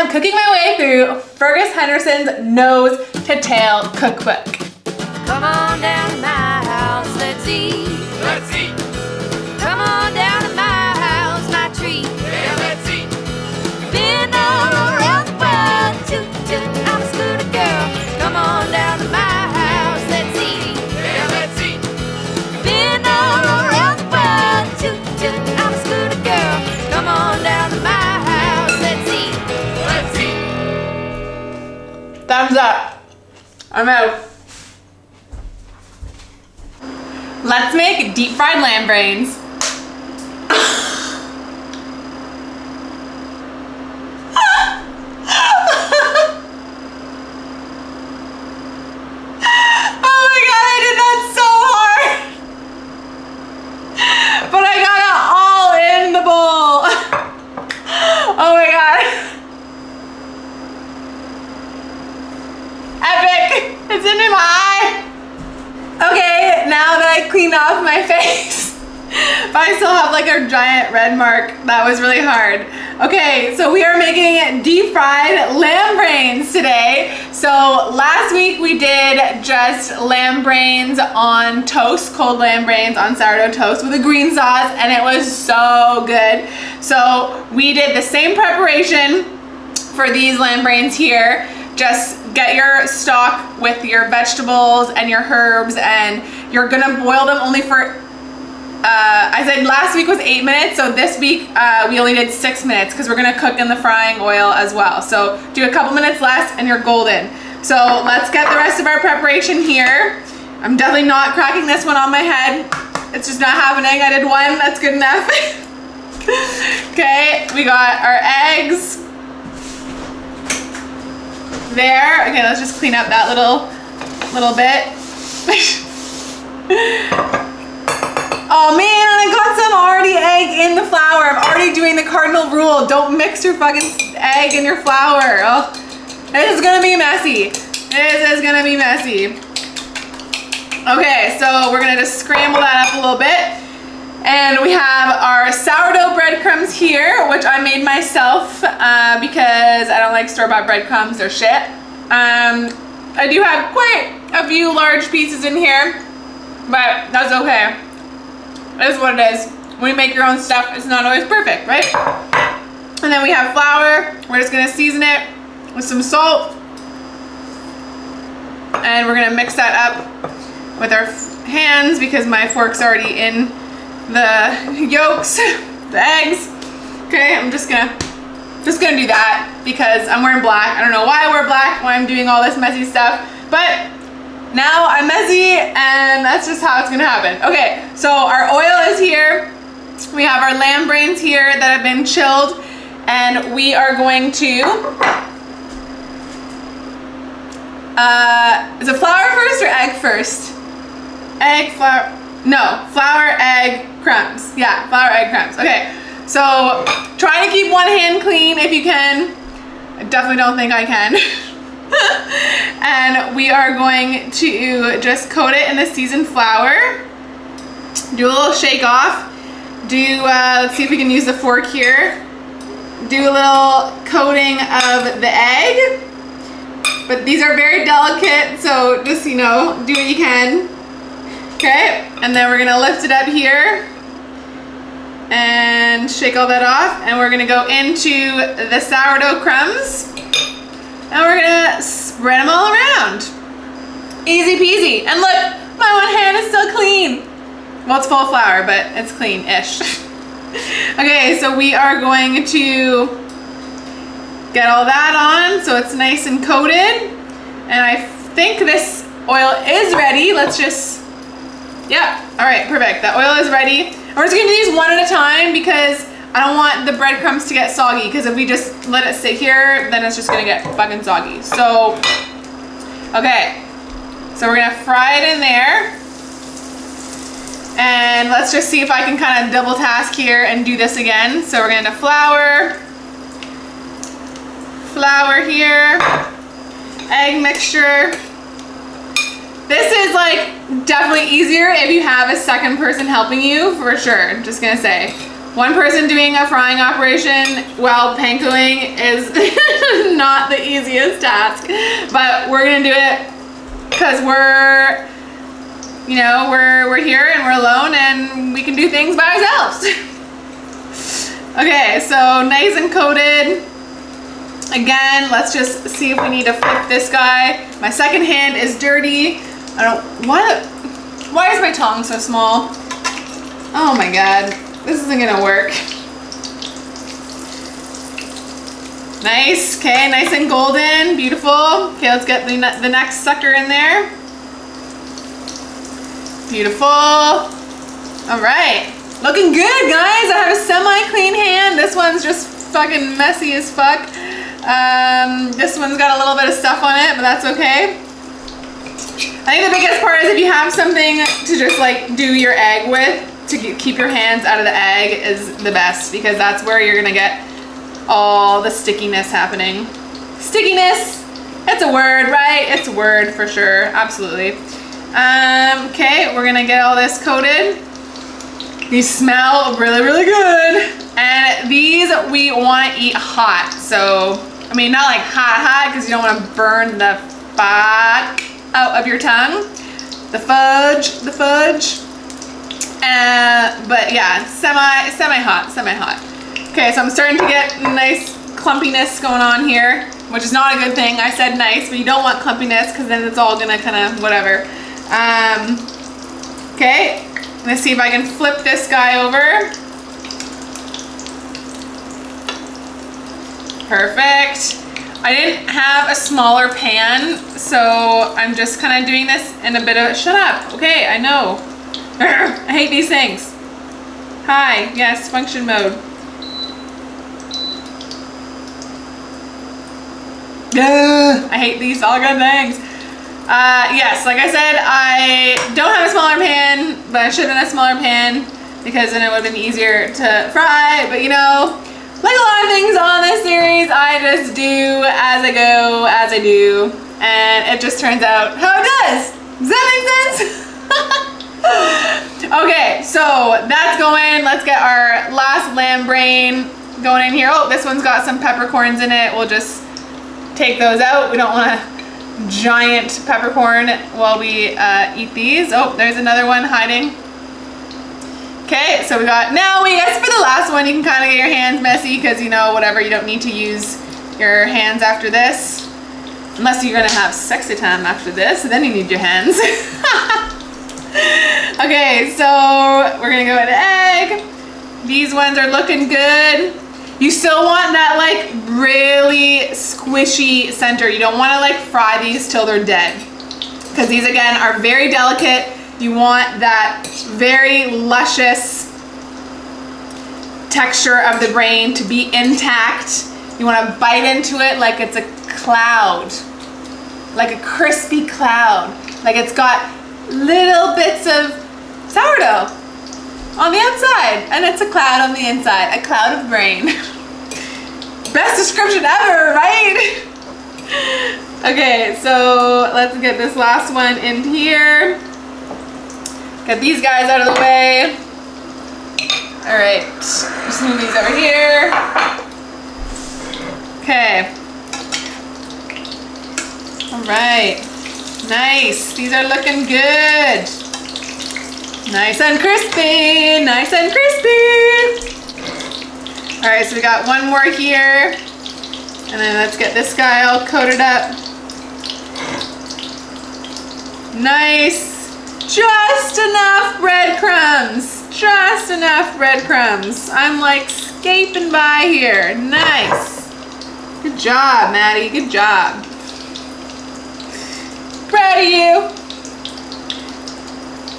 I'm cooking my way through Fergus Henderson's Nose to Tail cookbook. Come on down to my house, let's eat. Let's eat. Come on down to my house, my treat. Yeah, let's eat. Been all around the world, toot toot, I'm a scooter girl. Come on down to my house, let's eat. Yeah, let's eat. Been all around the world, toot toot, I'm a scooter girl. Come on down to my house, let's eat. Let's eat. Thumbs up. I'm out. Let's make deep fried lamb brains. Clean off my face, but I still have like a giant red mark. That was really hard. Okay, so we are making deep fried lamb brains today. So last week we did just lamb brains on toast, cold lamb brains on sourdough toast with a green sauce, and it was so good. So we did the same preparation for these lamb brains here. Just get your stock with your vegetables and your herbs, and you're gonna boil them only for, I said last week was 8 minutes, so this week we only did 6 minutes because we're gonna cook in the frying oil as well. So do a couple minutes less and you're golden. So let's get the rest of our preparation here. I'm definitely not cracking this one on my head. It's just not happening. I did one, that's good enough. Okay, we got our eggs. There. Okay, let's just clean up that little bit. Oh man, I got some already egg in the flour. I'm already doing the cardinal rule. Don't mix your fucking egg in your flour. Oh, this is gonna be messy. This is gonna be messy. Okay, so we're gonna just scramble that up a little bit. And we have our sourdough breadcrumbs here, which I made myself because I don't like store-bought breadcrumbs, they're shit. I do have quite a few large pieces in here, but that's okay. It is what it is. When you make your own stuff, it's not always perfect, right? And then we have flour. We're just gonna season it with some salt. And we're gonna mix that up with our hands because my fork's already in the yolks, the eggs. Okay, I'm just gonna do that because I'm wearing black. I don't know why I wear black when I'm doing all this messy stuff, but now I'm messy and that's just how it's gonna happen. Okay, so our oil is here. We have our lamb brains here that have been chilled, and we are going to, is it flour first or egg first? Egg, flour, no, flour, egg, crumbs. Yeah, flour, egg, crumbs. Okay, so try to keep one hand clean if you can. I definitely don't think I can. And we are going to just coat it in the seasoned flour. Do a little shake off. Let's see if we can use the fork here. Do a little coating of the egg. But these are very delicate, so just, do what you can. Okay, and then we're gonna lift it up here and shake all that off, and we're gonna go into the sourdough crumbs, and we're gonna spread them all around. Easy peasy. And look, my one hand is still clean. Well, it's full of flour, but it's clean-ish. Okay, so we are going to get all that on so it's nice and coated, and I think this oil is ready. Let's just, yeah, all right, perfect. That oil is ready. And we're just gonna do these one at a time because I don't want the breadcrumbs to get soggy, because if we just let it sit here, then it's just gonna get fucking soggy. So, okay, so we're gonna fry it in there. And let's just see if I can kind of double task here and do this again. So we're gonna flour here, egg mixture. This is like definitely easier if you have a second person helping you, for sure. Just gonna say, one person doing a frying operation while pankoing is not the easiest task, but we're gonna do it because we're, you know, we're here and we're alone and we can do things by ourselves. Okay, so nice and coated. Again, let's just see if we need to flip this guy. My second hand is dirty. Why is my tongue so small? Oh my God, this isn't gonna work. Nice, okay, nice and golden, beautiful. Okay, let's get the next sucker in there. Beautiful. All right, looking good, guys. I have a semi-clean hand. This one's just fucking messy as fuck. This one's got a little bit of stuff on it, but that's okay. I think the biggest part is if you have something to just like do your egg with, to keep your hands out of the egg is the best, because that's where you're gonna get all the stickiness happening. Stickiness, it's a word, right? It's a word for sure, absolutely. Okay, we're gonna get all this coated. These smell really, really good. And these we wanna eat hot. So, I mean, not like hot, because you don't wanna burn the fat out of your tongue. The fudge. But yeah, semi-hot. Okay, so I'm starting to get nice clumpiness going on here, which is not a good thing. I said nice, but you don't want clumpiness because then it's all gonna kind of whatever. Okay, I'm gonna see if I can flip this guy over. Perfect. I didn't have a smaller pan, so I'm just kind of doing this in a bit of, shut up, okay, I know. I hate these things. Hi, yes, function mode. I hate these all good things. Yes, like I said, I don't have a smaller pan, but I should have had a smaller pan because then it would have been easier to fry, but you know, like a lot of things on this series, I just do as I go, as I do, and it just turns out how it does. Does that make sense? Okay, so that's going. Let's get our last lamb brain going in here. Oh, this one's got some peppercorns in it. We'll just take those out. We don't want a giant peppercorn while we eat these. Oh, there's another one hiding. Okay, so we got, now I guess for the last one, you can kind of get your hands messy because, you know, whatever, you don't need to use your hands after this. Unless you're gonna have sexy time after this, then you need your hands. Okay, so we're gonna go with egg. These ones are looking good. You still want that like really squishy center. You don't wanna like fry these till they're dead. Because these again are very delicate. You want that very luscious texture of the brain to be intact. You want to bite into it like it's a cloud, like a crispy cloud. Like it's got little bits of sourdough on the outside and it's a cloud on the inside, a cloud of brain. Best description ever, right? Okay, so let's get this last one in here. Get these guys out of the way. All right, just move these over here. Okay. All right, nice. These are looking good. Nice and crispy, nice and crispy. All right, so we got one more here. And then let's get this guy all coated up. Nice. Just enough breadcrumbs. Just enough breadcrumbs. I'm like scaping by here. Nice. Good job, Maddie. Good job. Proud of you.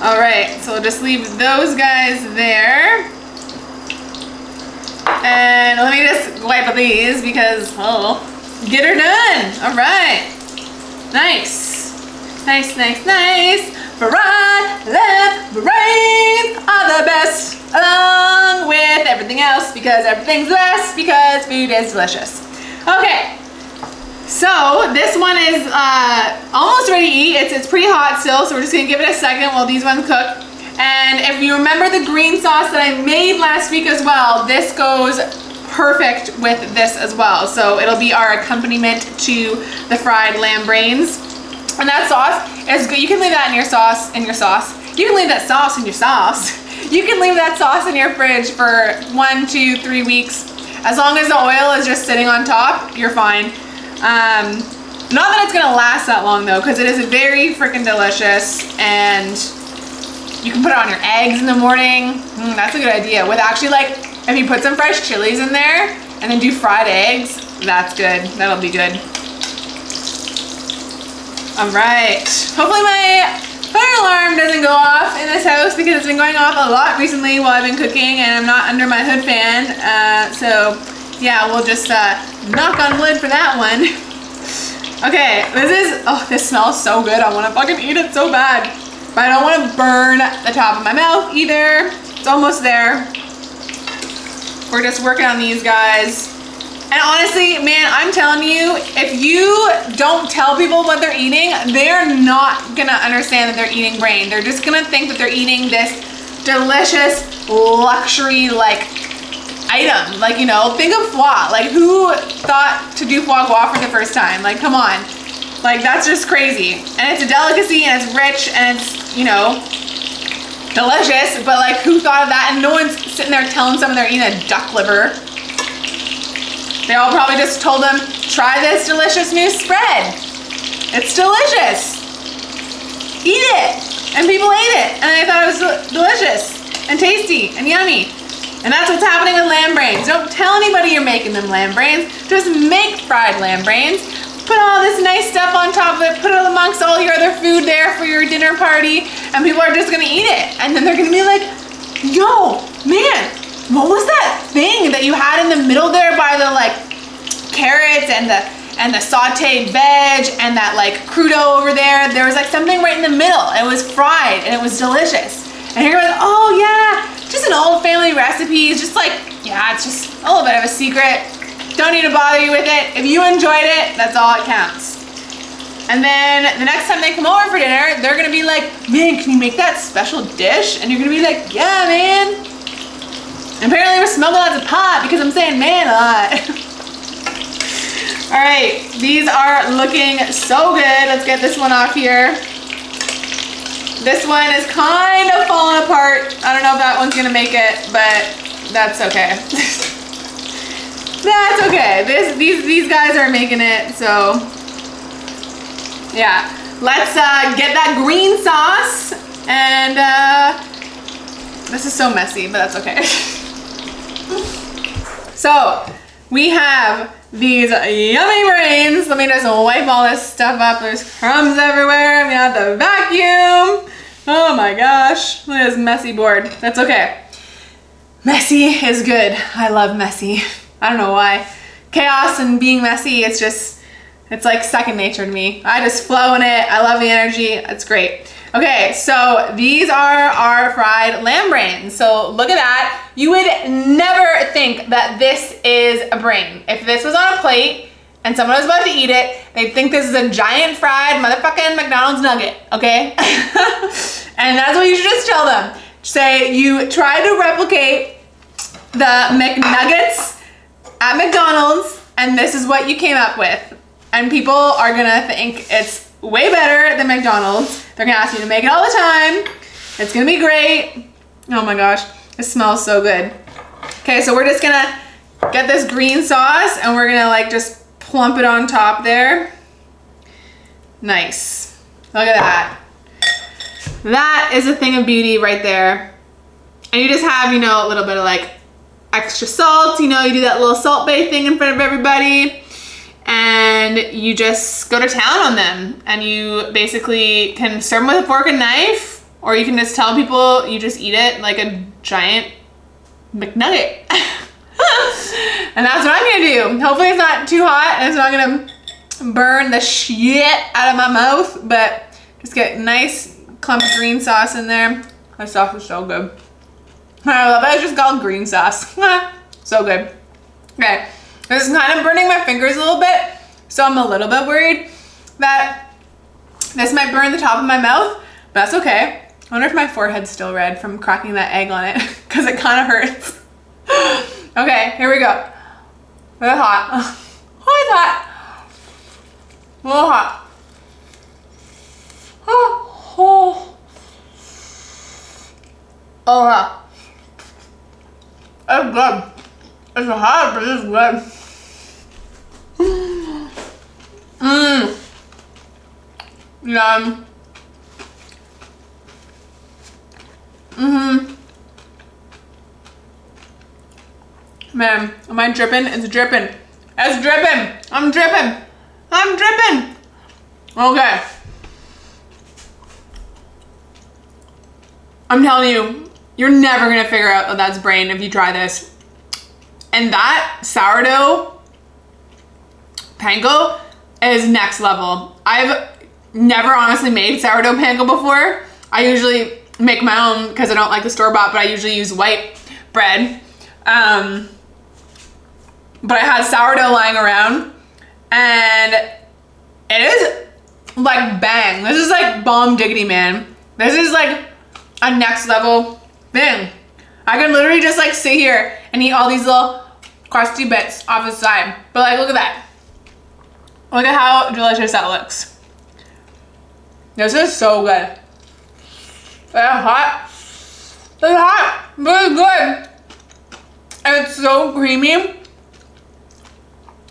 All right, so we'll just leave those guys there. And let me just wipe these because, oh, get her done. All right. Nice. Nice, nice, nice. Fried lamb brains are the best, along with everything else, because everything's the best, because food is delicious. Okay, so this one is almost ready to eat. It's pretty hot still, so we're just gonna give it a second while these ones cook. And if you remember the green sauce that I made last week as well, this goes perfect with this as well. So it'll be our accompaniment to the fried lamb brains. And that sauce is good. You can leave that in your sauce, You can leave that sauce in your sauce. You can leave that sauce in your fridge for 1, 2, 3 weeks. As long as the oil is just sitting on top, you're fine. Not that it's gonna last that long though, because it is very freaking delicious, and you can put it on your eggs in the morning. That's a good idea. With actually, like, if you put some fresh chilies in there and then do fried eggs, that's good. That'll be good. All right. Hopefully my fire alarm doesn't go off in this house, because it's been going off a lot recently while I've been cooking, and I'm not under my hood fan. So yeah, we'll just knock on wood for that one. Okay, this smells so good. I wanna fucking eat it so bad. But I don't wanna burn the top of my mouth either. It's almost there. We're just working on these guys. And honestly, man, I'm telling you, if you don't tell people what they're eating, they're not gonna understand that they're eating brain. They're just gonna think that they're eating this delicious luxury, like, item. Like, you know, think of foie. Like, who thought to do foie gras for the first time? Like, come on. Like, that's just crazy. And it's a delicacy, and it's rich, and it's, you know, delicious, but like, who thought of that? And no one's sitting there telling someone they're eating a duck liver. They all probably just told them, try this delicious new spread. It's delicious. Eat it. And people ate it, and they thought it was delicious and tasty and yummy. And that's what's happening with lamb brains. Don't tell anybody you're making them lamb brains. Just make fried lamb brains. Put all this nice stuff on top of it. Put it amongst all your other food there for your dinner party, and people are just gonna eat it. And then they're gonna be like, yo, man, what was that thing that you had in the middle there by the, like, carrots and the sauteed veg and that, like, crudo over there? There was like something right in the middle. It was fried and it was delicious. And you're like, oh yeah, just an old family recipe. It's just like, yeah, it's just a little bit of a secret. Don't need to bother you with it. If you enjoyed it, that's all it counts. And then the next time they come over for dinner, they're gonna be like, man, can you make that special dish? And you're gonna be like, yeah, man. And apparently we're smoking lots of pot because I'm saying man a lot. All right, these are looking so good. Let's get this one off here. This one is kind of falling apart. I don't know if that one's gonna make it, but that's okay. That's okay. These guys are making it, so yeah. Let's get that green sauce, and this is so messy, but that's okay. So we have these yummy brains. Let me just wipe all this stuff up. There's crumbs everywhere. We have the vacuum. Oh my gosh, look at this messy board. That's okay. Messy is good. I love messy. I don't know why. Chaos and being messy, it's like second nature to me. I just flow in it. I love the energy. It's great. Okay, so these are our fried lamb brains. So look at that. You would never think that this is a brain. If this was on a plate and someone was about to eat it, they'd think this is a giant fried motherfucking McDonald's nugget, okay? And that's what you should just tell them. Say you try to replicate the McNuggets at McDonald's, and this is what you came up with. And people are gonna think it's way better than McDonald's. They're gonna ask you to make it all the time. It's gonna be great. Oh my gosh, it smells so good. Okay, so we're just gonna get this green sauce, and we're gonna like just plump it on top there. Nice. Look at that. That is a thing of beauty right there. And you just have, you know, a little bit of like extra salt, you know, you do that little Salt Bae thing in front of everybody, and you just go to town on them, and you basically can serve them with a fork and knife, or you can just tell people you just eat it like a giant McNugget. And that's what I'm gonna do. Hopefully it's not too hot and it's not gonna burn the shit out of my mouth, but just get nice clump of green sauce in there. That sauce is so good. I love it. It's just called green sauce. So good. Okay, this is kind of burning my fingers a little bit, so I'm a little bit worried that this might burn the top of my mouth, but that's okay. I wonder if my forehead's still red from cracking that egg on it, because it kind of hurts. Okay, here we go. Very hot. Oh, it's hot. A little hot. Oh. Oh yeah. It's good. It's hot, but it's good. Yum. Man, am I dripping? It's dripping. It's dripping. I'm dripping. I'm dripping. Okay. I'm telling you, you're never gonna figure out that that's brain if you try this. And that sourdough panko is next level. I've never honestly made sourdough panko before. I usually make my own because I don't like the store-bought, but I usually use white bread. But I had sourdough lying around and it is like bang. This is like bomb diggity, man. This is like a next level thing. I can literally just like sit here and eat all these little crusty bits off the side. But like, look at that. Look at how delicious that looks. This is so good. It's hot. It's hot, but it's good. And it's so creamy.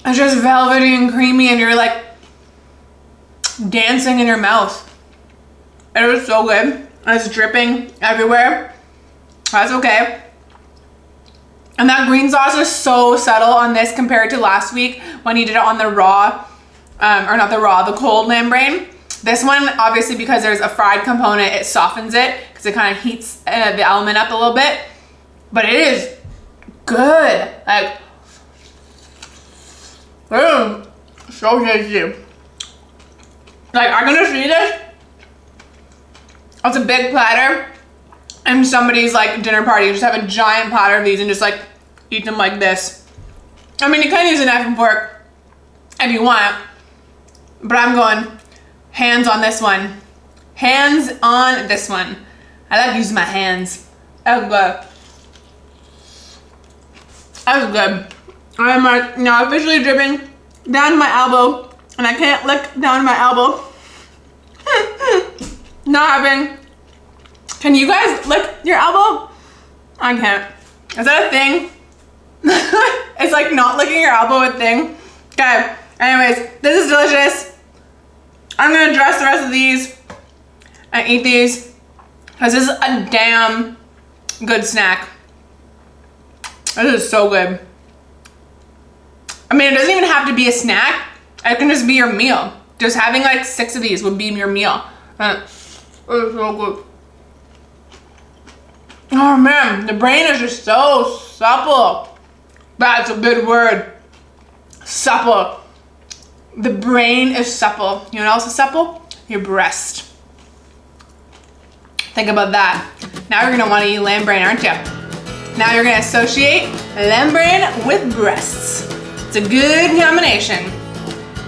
It's just velvety and creamy and you're like dancing in your mouth. It is so good. And it's dripping everywhere. That's okay. And that green sauce is so subtle on this compared to last week when he did it on the raw, or not the raw, the cold lamb brain. This one, obviously because there's a fried component, it softens it because it kind of heats the element up a little bit. But it is good. Like, so tasty. Like, I'm gonna see this. It's a big platter. And somebody's like dinner party, you just have a giant platter of these and just like eat them like this. I mean, you can use a knife and fork if you want, but I'm going hands on this one. Hands on this one. I like to use my hands. That was good. That was good. I'm like now officially dripping down to my elbow, and I can't lick down to my elbow. Not having. Can you guys lick your elbow? I can't. Is that a thing? It's like not licking your elbow a thing. Okay. Anyways, this is delicious. I'm gonna dress the rest of these and eat these because this is a damn good snack. This is so good. I mean, it doesn't even have to be a snack. It can just be your meal. Just having like 6 of these would be your meal. It's so good. Oh man, the brain is just so supple. That's a good word. Supple. The brain is supple. You know what else is supple? Your breast. Think about that. Now you're gonna wanna eat lamb brain, aren't you? Now you're gonna associate lamb brain with breasts. It's a good combination.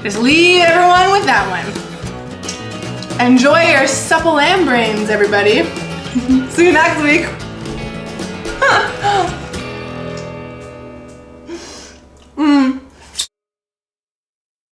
Just leave everyone with that one. Enjoy your supple lamb brains, everybody. See you next week.